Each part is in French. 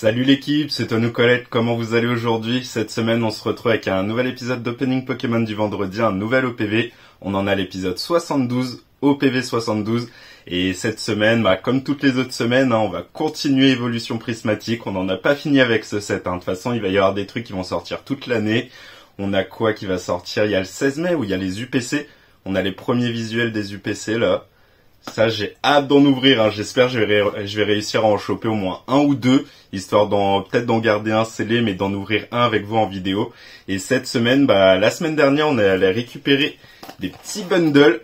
Salut l'équipe, c'est Tonou Colette, comment vous allez aujourd'hui? Cette semaine on se retrouve avec un nouvel épisode d'Opening Pokémon du vendredi, un nouvel OPV. On en a l'épisode 72, OPV 72. Et cette semaine, comme toutes les autres semaines, on va continuer Évolution Prismatique. On n'en a pas fini avec ce set. De toute façon, il va y avoir des trucs qui vont sortir toute l'année. On a quoi qui va sortir? Il y a le 16 mai où il y a les UPC. On a les premiers visuels des UPC là. Ça, j'ai hâte d'en ouvrir. J'espère que je vais réussir à en choper au moins un ou deux, histoire peut-être d'en garder un scellé, mais d'en ouvrir un avec vous en vidéo. Et cette semaine, la semaine dernière, on est allé récupérer des petits bundles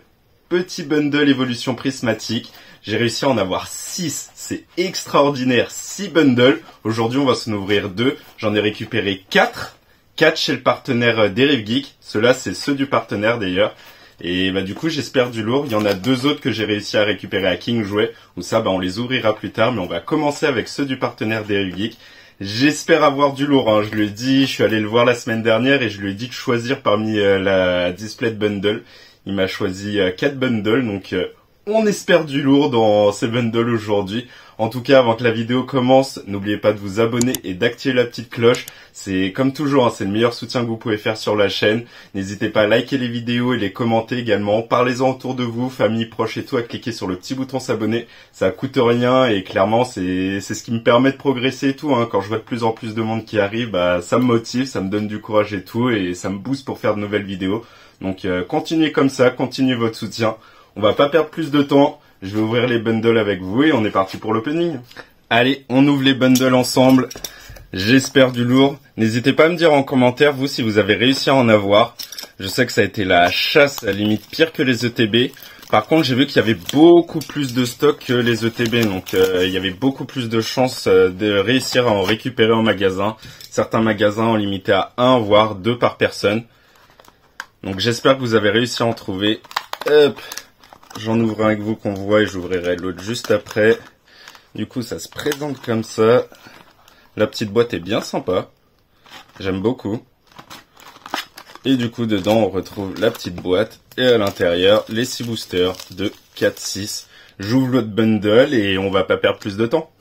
Évolution Prismatique. J'ai réussi à en avoir 6. C'est extraordinaire. 6 bundles. Aujourd'hui, on va s'en ouvrir 2. J'en ai récupéré 4. 4 chez le partenaire Derive Geek. Ceux-là, c'est ceux du partenaire d'ailleurs. Et du coup, j'espère du lourd. Il y en a 2 autres que j'ai réussi à récupérer à King Jouet. Où ça, on les ouvrira plus tard. Mais on va commencer avec ceux du partenaire Derive Geek. J'espère avoir du lourd. Je lui ai dit, je suis allé le voir la semaine dernière et je lui ai dit de choisir parmi la display de bundle. Il m'a choisi 4 bundles, donc on espère du lourd dans ces bundles aujourd'hui. En tout cas, avant que la vidéo commence, n'oubliez pas de vous abonner et d'activer la petite cloche. C'est comme toujours, c'est le meilleur soutien que vous pouvez faire sur la chaîne. N'hésitez pas à liker les vidéos et les commenter également. Parlez-en autour de vous, famille, proches et tout, à cliquer sur le petit bouton s'abonner. Ça coûte rien et clairement, c'est ce qui me permet de progresser et tout. Quand je vois de plus en plus de monde qui arrive, ça me motive, ça me donne du courage et tout et ça me booste pour faire de nouvelles vidéos. Donc continuez comme ça, continuez votre soutien. On va pas perdre plus de temps. Je vais ouvrir les bundles avec vous et on est parti pour l'opening. Allez, on ouvre les bundles ensemble. J'espère du lourd. N'hésitez pas à me dire en commentaire, vous, si vous avez réussi à en avoir. Je sais que ça a été la chasse, à la limite pire que les ETB. Par contre, j'ai vu qu'il y avait beaucoup plus de stock que les ETB. Donc, il y avait beaucoup plus de chances de réussir à en récupérer en magasin. Certains magasins ont limité à 1 voire 2 par personne. Donc j'espère que vous avez réussi à en trouver. Hop, j'en ouvre un avec vous qu'on voit et j'ouvrirai l'autre juste après. Du coup, ça se présente comme ça. La petite boîte est bien sympa. J'aime beaucoup. Et du coup, dedans, on retrouve la petite boîte. Et à l'intérieur, les 6 boosters de 4-6. J'ouvre l'autre bundle et on va pas perdre plus de temps.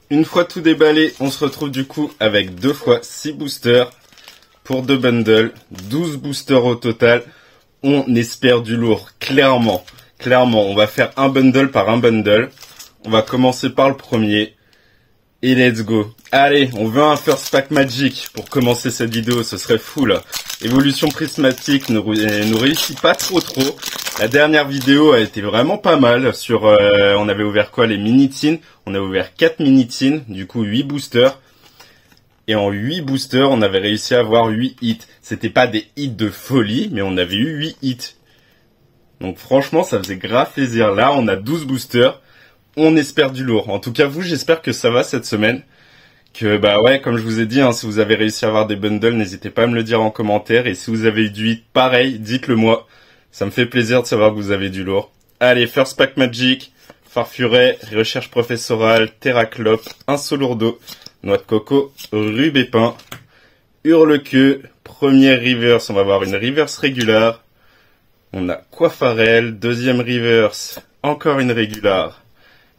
Une fois tout déballé, on se retrouve du coup avec 2 fois 6 boosters. Pour 2 bundles, 12 boosters au total. On espère du lourd, clairement. Clairement, on va faire un bundle par un bundle. On va commencer par le premier. Et let's go. Allez, on veut un first pack magic pour commencer cette vidéo, ce serait fou là. Évolution prismatique nous réussit pas trop. La dernière vidéo a été vraiment pas mal. On avait ouvert quoi? Les mini-tins. On a ouvert 4 mini-tins, du coup 8 boosters. Et en 8 boosters, on avait réussi à avoir 8 hits. C'était pas des hits de folie, mais on avait eu 8 hits. Donc franchement, ça faisait grave plaisir. Là, on a 12 boosters. On espère du lourd. En tout cas, vous, j'espère que ça va cette semaine. Que, ouais, comme je vous ai dit, si vous avez réussi à avoir des bundles, n'hésitez pas à me le dire en commentaire. Et si vous avez eu du hit, pareil, dites-le moi. Ça me fait plaisir de savoir que vous avez du lourd. Allez, first pack magic, Farfuret, recherche professorale, Terraclope, un Solourdo. Noix de coco, rubépin, hurle-queue, première reverse, on va avoir une reverse régulière. On a Coiffarel, deuxième reverse, encore une régulière.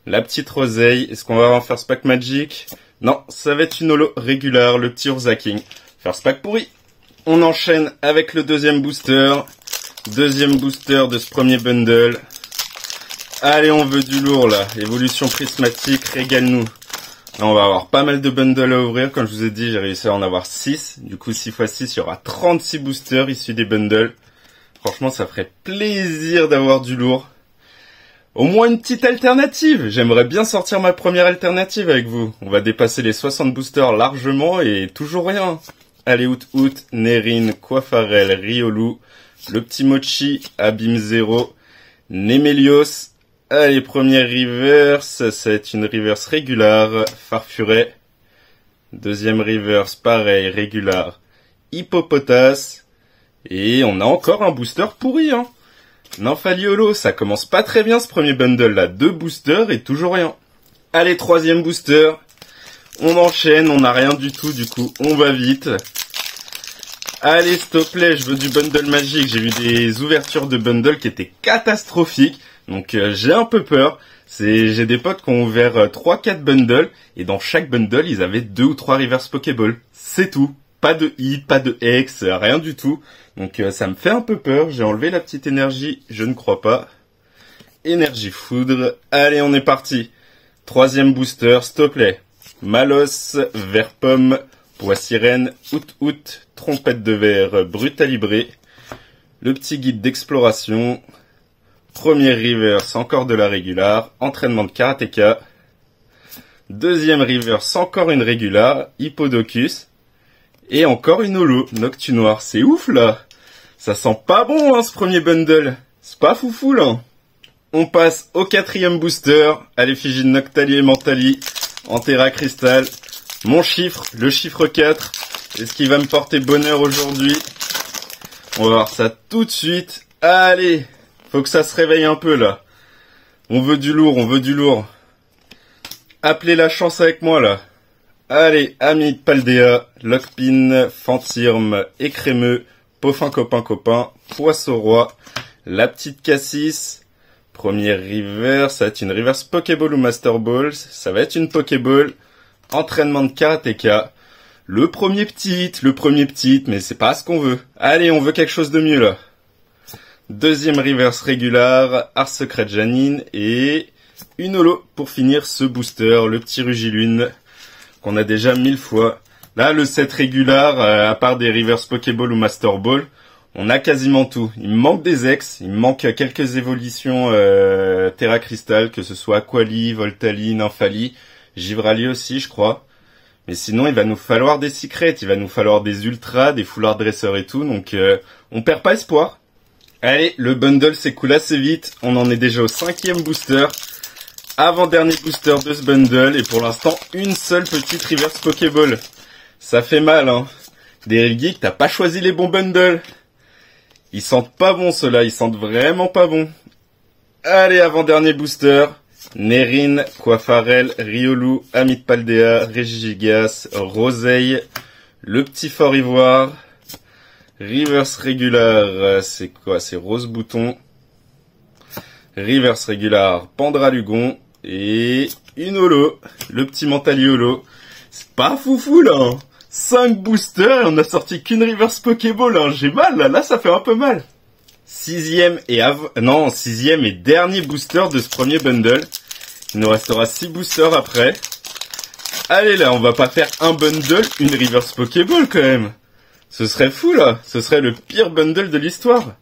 La petite roseille, est-ce qu'on va avoir un first pack magic? Non, ça va être une holo régulière, le petit Ursaking. First pack pourri. On enchaîne avec le deuxième booster. Deuxième booster de ce premier bundle. Allez, on veut du lourd là. Évolution prismatique, régale-nous. Là, on va avoir pas mal de bundles à ouvrir. Comme je vous ai dit, j'ai réussi à en avoir 6. Du coup, 6 x 6, il y aura 36 boosters issus des bundles. Franchement, ça ferait plaisir d'avoir du lourd. Au moins une petite alternative. J'aimerais bien sortir ma première alternative avec vous. On va dépasser les 60 boosters largement et toujours rien. Allez, Out, Nerine, Coiffarel, Riolu, le petit Mochi, Abîme 0, Nemelios. Allez, première reverse, c'est une reverse régulière, Farfuret. Deuxième reverse, pareil, régulière, Hippopotas. Et on a encore un booster pourri, Nymphaliolo, ça commence pas très bien ce premier bundle là. 2 boosters et toujours rien. Allez, troisième booster. On enchaîne, on n'a rien du tout, du coup, on va vite. Allez, s'il te plaît, je veux du bundle magique. J'ai eu des ouvertures de bundle qui étaient catastrophiques. Donc j'ai un peu peur. J'ai des potes qui ont ouvert 3-4 bundles, et dans chaque bundle, ils avaient 2 ou 3 reverse Pokéball. C'est tout. Pas de hit, pas de X, rien du tout. Donc ça me fait un peu peur. J'ai enlevé la petite énergie, je ne crois pas. Énergie foudre. Allez, on est parti. 3e booster, s'il te plaît. Malos, Vert Pomme, Pois Sirène, Out, Trompette de Verre, Brutalibré. Le petit guide d'exploration. Premier reverse, encore de la régular. Entraînement de karatéka. Deuxième reverse, encore une régular. Hippodocus. Et encore une holo, Noctunoir. C'est ouf, là. Ça sent pas bon, hein, ce premier bundle. C'est pas foufou, là. On passe au 4e booster, à l'effigie de Noctali et Mentali, en Terra Crystal. Mon chiffre, le chiffre 4. Est-ce qu'il va me porter bonheur aujourd'hui? On va voir ça tout de suite. Allez, faut que ça se réveille un peu, là. On veut du lourd, on veut du lourd. Appelez la chance avec moi, là. Allez, Ami Paldea, Lockpin, Fantirme, Écrémeux, Poffin copain, Poisson-Roi, la petite Cassis. Première reverse, ça va être une reverse Pokéball ou Master Balls. Ça va être une Pokéball. Entraînement de karatéka. Le premier petit, mais c'est pas ce qu'on veut. Allez, on veut quelque chose de mieux, là. Deuxième reverse régular, Ars Secret Janine et une holo pour finir ce booster, le petit Rugilune qu'on a déjà 1000 fois. Là, le set régular, à part des reverse Pokéball ou Master Ball, on a quasiment tout. Il me manque des ex, il me manque quelques évolutions Terra Crystal, que ce soit Aquali, Voltali, Nymphali, Givrali aussi, je crois. Mais sinon, il va nous falloir des secrets, il va nous falloir des ultras, des foulards dresseurs et tout, donc on perd pas espoir. Allez, le bundle s'écoule assez vite, on en est déjà au 5e booster. Avant-dernier booster de ce bundle, et pour l'instant, une seule petite reverse Pokéball. Ça fait mal, hein. Des Geek, t'as pas choisi les bons bundles. Ils sentent pas bon, ceux-là, ils sentent vraiment pas bon. Allez, avant-dernier booster. Nerine, Coiffarel, Riolu, Amit Paldea, Regigigas, Roseille, le petit Fort Ivoire, Reverse Régular, c'est quoi? C'est Rose Bouton. Reverse Régular, Pandralugon. Et une holo, le petit Mentali holo. C'est pas foufou, là, hein. 5 boosters et on a sorti qu'une reverse Pokéball, hein. J'ai mal, là, ça fait un peu mal. Sixième et dernier booster de ce premier bundle. Il nous restera 6 boosters après. Allez, là, on va pas faire un bundle, une reverse Pokéball, quand même. Ce serait fou, là. Ce serait le pire bundle de l'histoire.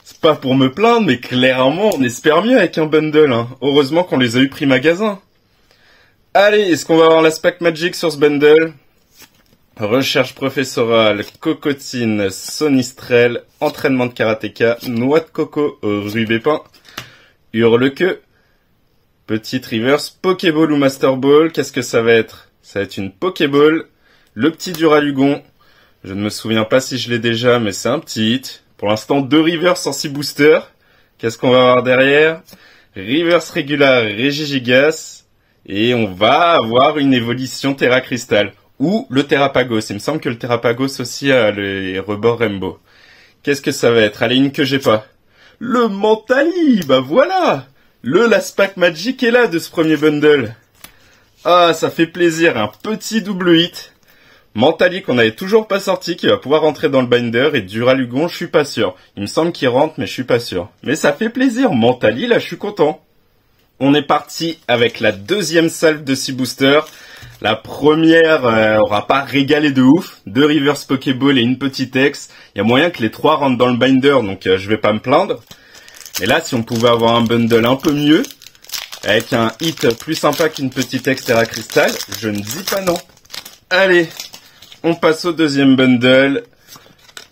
C'est pas pour me plaindre, mais clairement, on espère mieux avec un bundle, hein. Heureusement qu'on les a eu prix magasin. Allez, est-ce qu'on va avoir l'aspect Magic sur ce bundle? Recherche professorale, Cocotine, Sonistrel, entraînement de karatéka, noix de coco, rubépin, hurle-queue, petite reverse, Pokéball ou Master Ball, qu'est-ce que ça va être? Ça va être une Pokéball, le petit Duralugon, je ne me souviens pas si je l'ai déjà, mais c'est un petit hit. Pour l'instant, 2 reverse en 6 boosters. Qu'est-ce qu'on va avoir derrière? Reverse régular, Regigigas, et on va avoir une évolution Terra Crystal. Ou le Terrapagos. Il me semble que le Terrapagos aussi a les rebords Rainbow. Qu'est-ce que ça va être? Allez, une que j'ai pas. Le Mentali, bah voilà. Le Last Pack Magic est là de ce premier bundle. Ah, ça fait plaisir, un petit double hit. Mentali qu'on n'avait toujours pas sorti, qui va pouvoir rentrer dans le binder, et Duralugon, je suis pas sûr. Il me semble qu'il rentre, mais je suis pas sûr. Mais ça fait plaisir, Mentali, là, je suis content. On est parti avec la deuxième salve de 6 boosters. La première aura pas régalé de ouf. 2 reverse Pokéball et une petite ex. Il y a moyen que les 3 rentrent dans le binder, donc je vais pas me plaindre. Mais là, si on pouvait avoir un bundle un peu mieux, avec un hit plus sympa qu'une petite ex Terra Crystal, je ne dis pas non. Allez, on passe au deuxième bundle.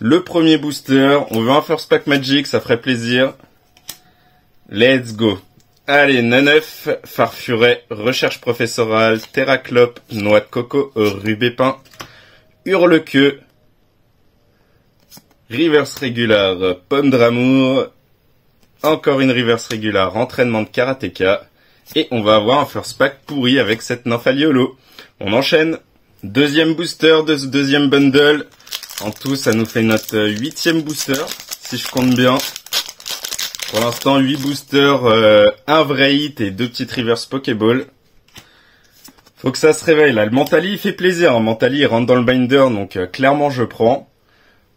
Le premier booster, on veut un First Pack Magic, ça ferait plaisir. Let's go. Allez, Neneuf, Farfuret, Recherche professorale, Terraclope, Noix de coco, Rubépin, Hurle-queue, Reverse régular, Pomme d'amour, encore une reverse régular, Entraînement de karatéka, et on va avoir un first pack pourri avec cette Nymphali holo. On enchaîne. Deuxième booster de ce deuxième bundle. En tout, ça nous fait notre 8e booster, si je compte bien. Pour l'instant, 8 boosters, un vrai hit et 2 petites reverse Pokéball. Faut que ça se réveille là. Le Mentali il fait plaisir. Le Mentali il rentre dans le binder, donc clairement je prends.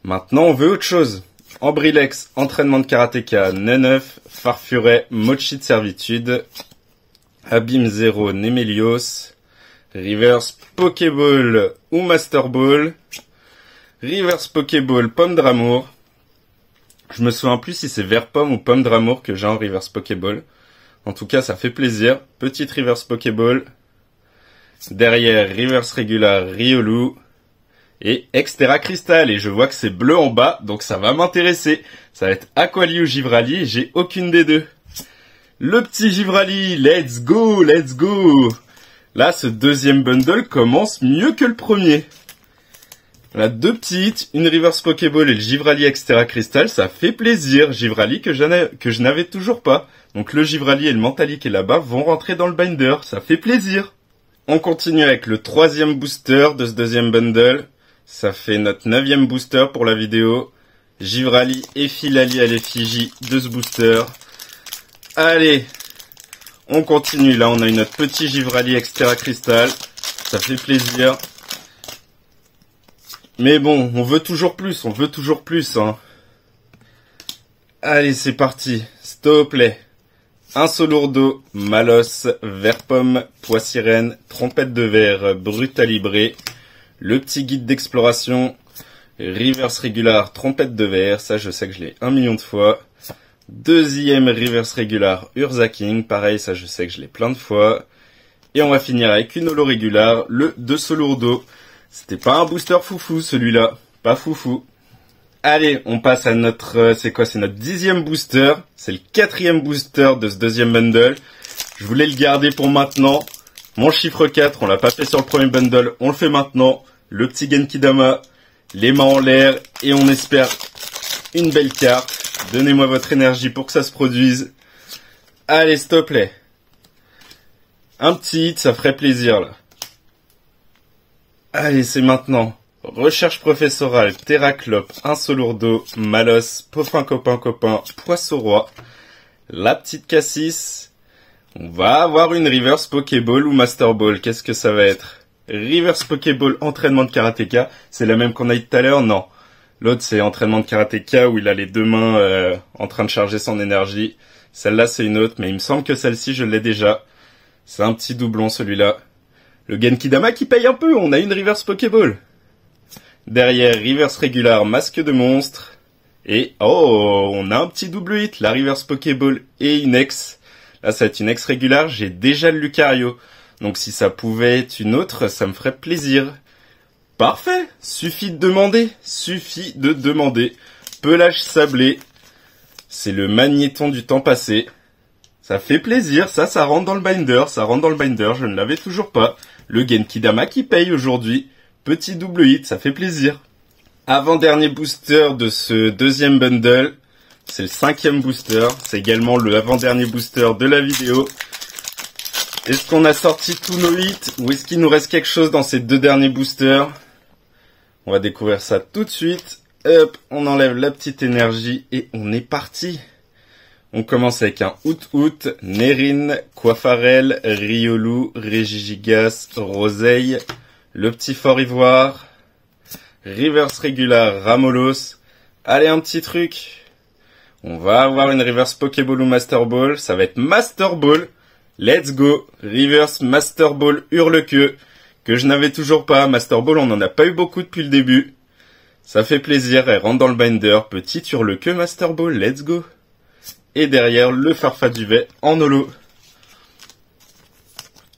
Maintenant on veut autre chose. Ambrilex, entraînement de karatéka, Neneuf, Farfuret, Mochi de servitude, Abîme 0, Nemelios, Reverse Pokéball ou Master Ball, Reverse Pokéball, Pomme d'amour. Je me souviens plus si c'est vert pomme ou pomme d'amour que j'ai en Reverse Pokéball. En tout cas ça fait plaisir. Petite Reverse Pokéball. Derrière, Reverse Regular, Riolu et Extera Crystal. Et je vois que c'est bleu en bas, donc ça va m'intéresser. Ça va être Aquali ou Givrali et j'ai aucune des deux. Le petit Givrali, let's go, let's go. Là, ce deuxième bundle commence mieux que le premier. On a 2 petits hits, une Reverse Pokéball et le Givrali Extera Crystal, ça fait plaisir. Givrali que je n'avais toujours pas. Donc le Givrali et le Mentali qui est là-bas vont rentrer dans le binder, ça fait plaisir. On continue avec le 3e booster de ce deuxième bundle. Ça fait notre 9e booster pour la vidéo. Givrali et Filali à l'effigie de ce booster. Allez, on continue. Là, on a eu notre petit Givrali Extera Crystal. Ça fait plaisir. Mais bon, on veut toujours plus, hein. Allez, c'est parti. Stop play. Un Solourdo, Malos, Vert-Pomme, Poissirène, Trompette de Verre, Brutalibré, le petit guide d'exploration, Reverse Regular, Trompette de Verre, ça je sais que je l'ai 1 million de fois. Deuxième Reverse Regular, Urza King, pareil, ça je sais que je l'ai plein de fois. Et on va finir avec une holo Regular, le de Solourdo. C'était pas un booster foufou celui-là, pas foufou. Allez, on passe à notre, c'est quoi, c'est notre 10e booster. C'est le 4e booster de ce deuxième bundle. Je voulais le garder pour maintenant. Mon chiffre 4, on l'a pas fait sur le premier bundle, on le fait maintenant. Le petit Genkidama, les mains en l'air, et on espère une belle carte. Donnez-moi votre énergie pour que ça se produise. Allez, stop play. Un petit hit, ça ferait plaisir, là. Allez, c'est maintenant. Recherche professorale, Terraclope, un Solourdo, Malos, Poffin copain, Poisson-Roi, la petite Cassis. On va avoir une Reverse Pokéball ou Master Ball. Qu'est-ce que ça va être? Reverse Pokéball, entraînement de karatéka. C'est la même qu'on a eu tout à l'heure? Non. L'autre, c'est entraînement de karatéka où il a les 2 mains en train de charger son énergie. Celle-là, c'est une autre, mais il me semble que celle-ci, je l'ai déjà. C'est un petit doublon, celui-là. Le Genkidama qui paye un peu. On a une Reverse Pokéball. Derrière, Reverse Regular, Masque de Monstre. Et, oh, on a un petit double hit, la Reverse Pokéball et une ex. Là, ça va être une ex Regular, j'ai déjà le Lucario. Donc si ça pouvait être une autre, ça me ferait plaisir. Parfait, suffit de demander. Pelage sablé. C'est le magnéton du temps passé. Ça fait plaisir, ça rentre dans le binder, je ne l'avais toujours pas. Le Genkidama qui paye aujourd'hui. Petit double hit, ça fait plaisir. Avant-dernier booster de ce deuxième bundle. C'est le 5e booster. C'est également le avant-dernier booster de la vidéo. Est-ce qu'on a sorti tous nos hits ou est-ce qu'il nous reste quelque chose dans ces 2 derniers boosters? On va découvrir ça tout de suite. Hop, on enlève la petite énergie et on est parti. On commence avec un Out, Nérine, Coiffarel, Riolu, Régigigas, Roseille, le petit Fort Ivoire, Reverse Regular, Ramolos. Allez, un petit truc. On va avoir une Reverse Pokéball ou Master Ball. Ça va être Master Ball. Let's go. Reverse Master Ball Hurle-Queue. Que je n'avais toujours pas. Master Ball, on n'en a pas eu beaucoup depuis le début. Ça fait plaisir. Elle rentre dans le binder. Petit Hurle-Queue Master Ball. Let's go. Et derrière, le Farfaduvet en holo.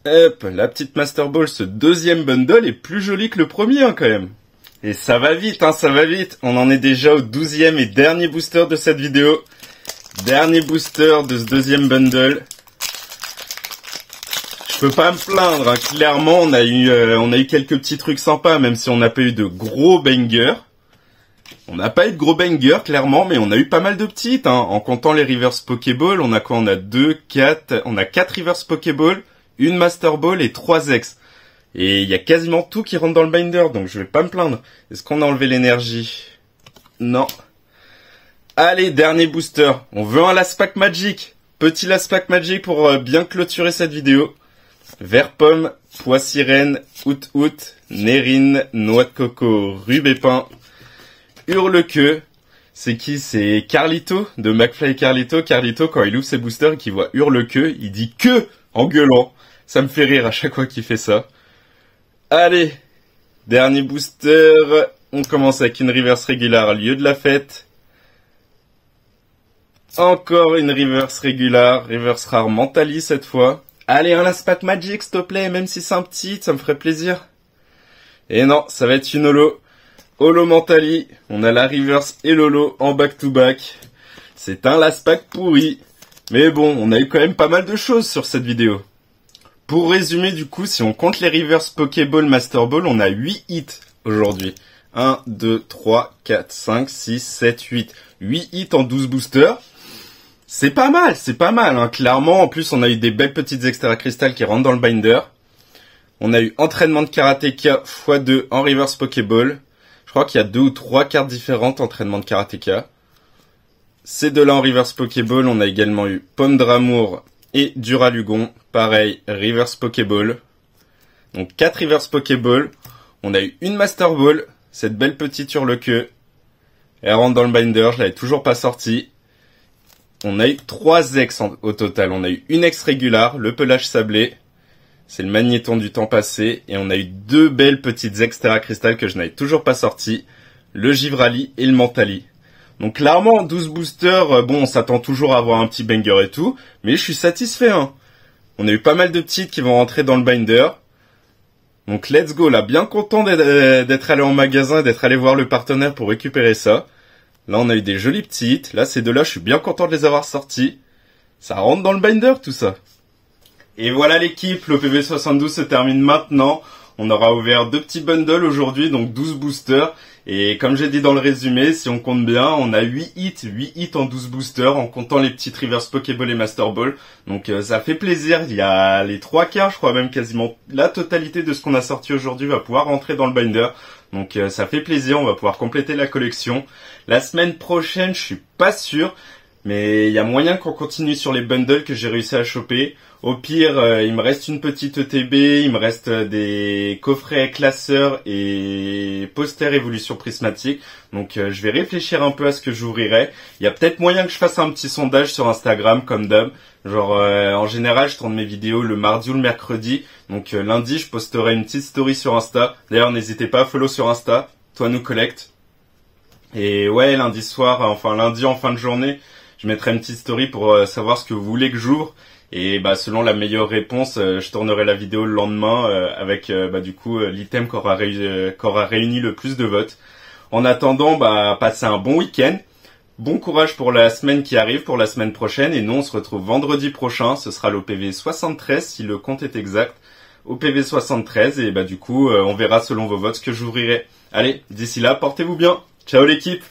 Hop, la petite Master Ball, ce deuxième bundle est plus joli que le premier, hein, quand même. Et ça va vite, hein, ça va vite. On en est déjà au 12e et dernier booster de cette vidéo. Dernier booster de ce deuxième bundle. Je peux pas me plaindre, hein. Clairement, on a eu quelques petits trucs sympas, même si on n'a pas eu de gros bangers. On n'a pas eu de gros bangers, clairement, mais on a eu pas mal de petites, hein. En comptant les Reverse Pokéball, on a quoi? On a 4 Reverse Pokéball, une Master Ball et 3 ex. Et il y a quasiment tout qui rentre dans le binder, donc je vais pas me plaindre. Est-ce qu'on a enlevé l'énergie? Non. Allez, dernier booster. On veut un Last Pack Magic. Petit Last Pack Magic pour bien clôturer cette vidéo. Vert pomme, pois sirène, out, nérine, noix de coco, rubépin, hurle-queue. C'est qui? C'est Carlito, de McFly et Carlito. Carlito, quand il ouvre ses boosters et qu'il voit hurle-queue, il dit que en gueulant. Ça me fait rire à chaque fois qu'il fait ça. Allez, dernier booster. On commence avec une reverse régulière, lieu de la fête. Encore une reverse régulière, reverse rare Mentali cette fois. Allez, un Last Pack Magic, s'il te plaît, même si c'est un petit, ça me ferait plaisir. Et non, ça va être une holo. Holo Mentali, on a la reverse et l'holo en back-to-back. C'est un Last Pack pourri. Mais bon, on a eu quand même pas mal de choses sur cette vidéo. Pour résumer, du coup, si on compte les reverse Pokéball, Master Ball, on a 8 hits aujourd'hui. 1, 2, 3, 4, 5, 6, 7, 8. 8 hits en 12 boosters. C'est pas mal, hein. Clairement, en plus, on a eu des belles petites extra cristal qui rentrent dans le binder. On a eu entraînement de karatéka x2 en reverse Pokéball. Je crois qu'il y a 2 ou 3 cartes différentes entraînement de karatéka. Ces deux-là en reverse Pokéball, on a également eu Pomme d'Amour et Duralugon. Pareil, reverse Pokéball. Donc 4 reverse Pokéball. On a eu une Master Ball, cette belle petite hurle-queue. Elle rentre dans le binder, je l'avais toujours pas sortie. On a eu 3 ex au total. On a eu une ex régulière, le pelage sablé. C'est le magnéton du temps passé. Et on a eu 2 belles petites ex Terra Crystal que je n'avais toujours pas sorties. Le Givrali et le Mentali. Donc clairement, 12 boosters, bon, on s'attend toujours à avoir un petit banger et tout. Mais je suis satisfait, hein. On a eu pas mal de petites qui vont rentrer dans le binder. Donc let's go, là. Bien content d'être allé en magasin et d'être allé voir le partenaire pour récupérer ça. Là, on a eu des jolis petits hits. Là, ces deux-là, je suis bien content de les avoir sortis. Ça rentre dans le binder, tout ça. Et voilà l'équipe, l'OPV 72 se termine maintenant. On aura ouvert 2 petits bundles aujourd'hui, donc 12 boosters. Et comme j'ai dit dans le résumé, si on compte bien, on a 8 hits en 12 boosters, en comptant les petites reverse Pokéball et Master Ball. Donc ça fait plaisir, il y a les 3 quarts, je crois même quasiment la totalité de ce qu'on a sorti aujourd'hui va pouvoir rentrer dans le binder. Donc ça fait plaisir, on va pouvoir compléter la collection. La semaine prochaine, je suis pas sûr, mais il y a moyen qu'on continue sur les bundles que j'ai réussi à choper. Au pire, il me reste une petite ETB, il me reste des coffrets classeurs et posters évolution prismatique. Donc je vais réfléchir un peu à ce que j'ouvrirai. Il y a peut-être moyen que je fasse un petit sondage sur Instagram comme d'hab. Genre en général, je tourne mes vidéos le mardi ou le mercredi. Donc lundi, je posterai une petite story sur Insta. D'ailleurs, n'hésitez pas à follow sur Insta, toi nous collecte. Et ouais, lundi soir, enfin lundi en fin de journée, je mettrai une petite story pour savoir ce que vous voulez que j'ouvre. Et bah selon la meilleure réponse, je tournerai la vidéo le lendemain avec du coup l'item qui aura réuni le plus de votes. En attendant, passez un bon week-end. Bon courage pour la semaine qui arrive, pour la semaine prochaine. Et nous, on se retrouve vendredi prochain. Ce sera l'OPV 73 si le compte est exact. OPV 73 et du coup, on verra selon vos votes ce que j'ouvrirai. Allez, d'ici là, portez-vous bien. Ciao l'équipe!